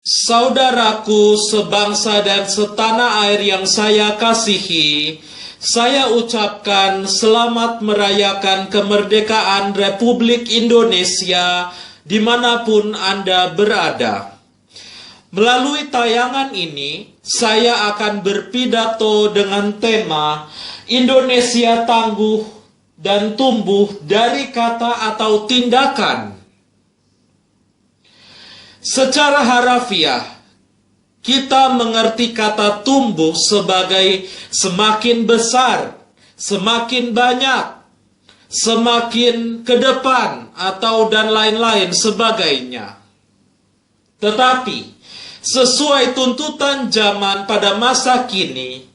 Saudaraku sebangsa dan setanah air yang saya kasihi, saya ucapkan selamat merayakan kemerdekaan Republik Indonesia dimanapun Anda berada. Melalui tayangan ini, saya akan berpidato dengan tema Indonesia tangguh dan tumbuh dari kata atau tindakan. Secara harafiah, kita mengerti kata tumbuh sebagai semakin besar, semakin banyak, semakin ke depan, atau dan lain-lain sebagainya. Tetapi, sesuai tuntutan zaman pada masa kini,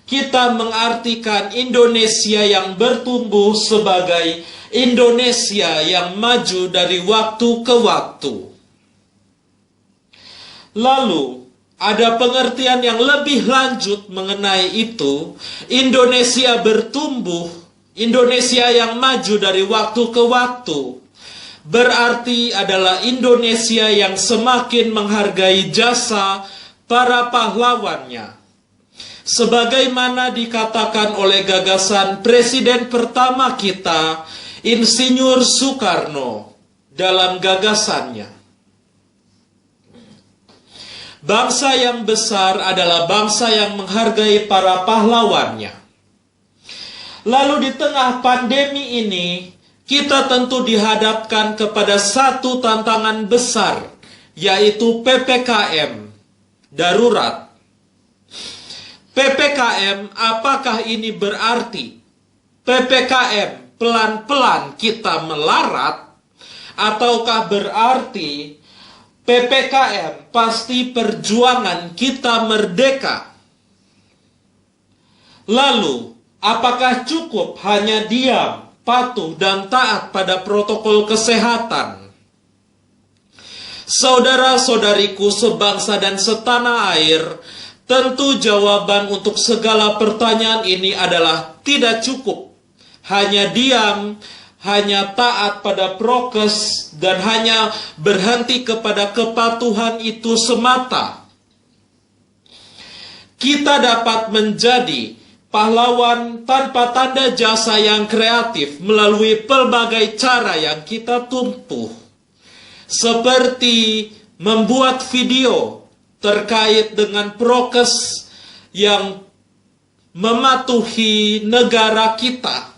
kita mengartikan Indonesia yang bertumbuh sebagai Indonesia yang maju dari waktu ke waktu. Lalu, ada pengertian yang lebih lanjut mengenai itu. Indonesia bertumbuh, Indonesia yang maju dari waktu ke waktu, berarti adalah Indonesia yang semakin menghargai jasa para pahlawannya. Sebagaimana dikatakan oleh gagasan Presiden pertama kita, Insinyur Soekarno, dalam gagasannya. Bangsa yang besar adalah bangsa yang menghargai para pahlawannya. Lalu di tengah pandemi ini, kita tentu dihadapkan kepada satu tantangan besar, yaitu PPKM, darurat. PPKM, apakah ini berarti PPKM pelan-pelan kita melarat, ataukah berarti PPKM pasti perjuangan kita merdeka? Lalu, apakah cukup hanya diam, patuh, dan taat pada protokol kesehatan? Saudara-saudariku sebangsa dan setanah air, tentu jawaban untuk segala pertanyaan ini adalah tidak cukup. Hanya diam, hanya taat pada prokes, dan hanya berhenti kepada kepatuhan itu semata. Kita dapat menjadi pahlawan tanpa tanda jasa yang kreatif melalui pelbagai cara yang kita tempuh, seperti membuat video terkait dengan prokes yang mematuhi negara kita.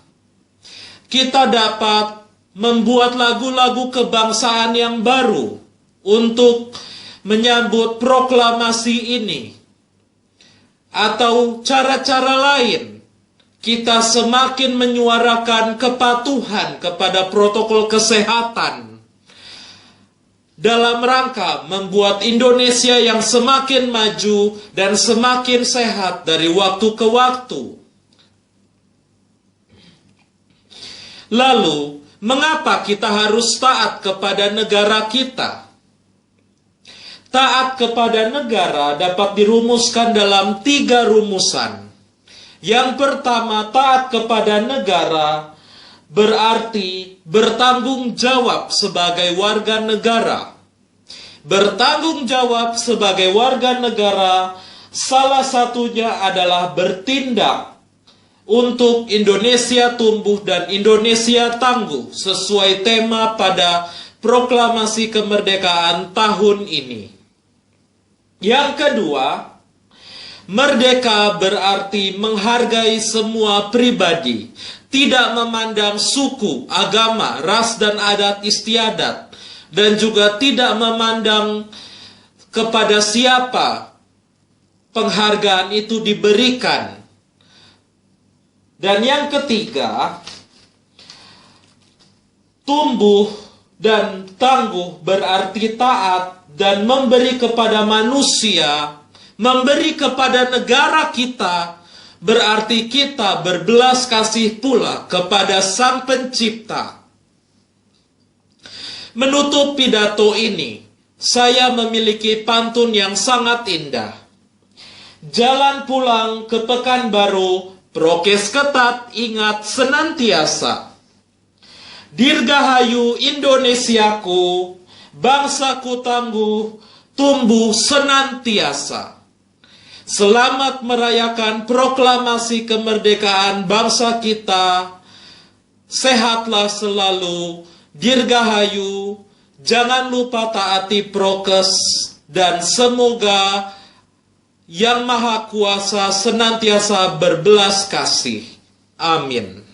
Kita dapat membuat lagu-lagu kebangsaan yang baru untuk menyambut proklamasi ini. Atau cara-cara lain, kita semakin menyuarakan kepatuhan kepada protokol kesehatan dalam rangka membuat Indonesia yang semakin maju dan semakin sehat dari waktu ke waktu. Lalu, mengapa kita harus taat kepada negara kita? Taat kepada negara dapat dirumuskan dalam 3 rumusan. Yang pertama, taat kepada negara berarti bertanggung jawab sebagai warga negara. Bertanggung jawab sebagai warga negara, salah satunya adalah bertindak untuk Indonesia tumbuh dan Indonesia tangguh sesuai tema pada proklamasi kemerdekaan tahun ini. Yang kedua, merdeka berarti menghargai semua pribadi, tidak memandang suku, agama, ras dan adat istiadat, dan juga tidak memandang kepada siapa penghargaan itu diberikan. Dan yang ketiga, tumbuh dan tangguh berarti taat dan memberi kepada manusia, memberi kepada negara kita, berarti kita berbelas kasih pula kepada Sang Pencipta. Menutup pidato ini, saya memiliki pantun yang sangat indah. Jalan pulang ke Pekanbaru, prokes ketat ingat senantiasa. Dirgahayu Indonesiaku, bangsaku tangguh, tumbuh senantiasa. Selamat merayakan proklamasi kemerdekaan bangsa kita. Sehatlah selalu, dirgahayu, jangan lupa taati prokes, dan semoga Yang Maha Kuasa senantiasa berbelas kasih. Amin.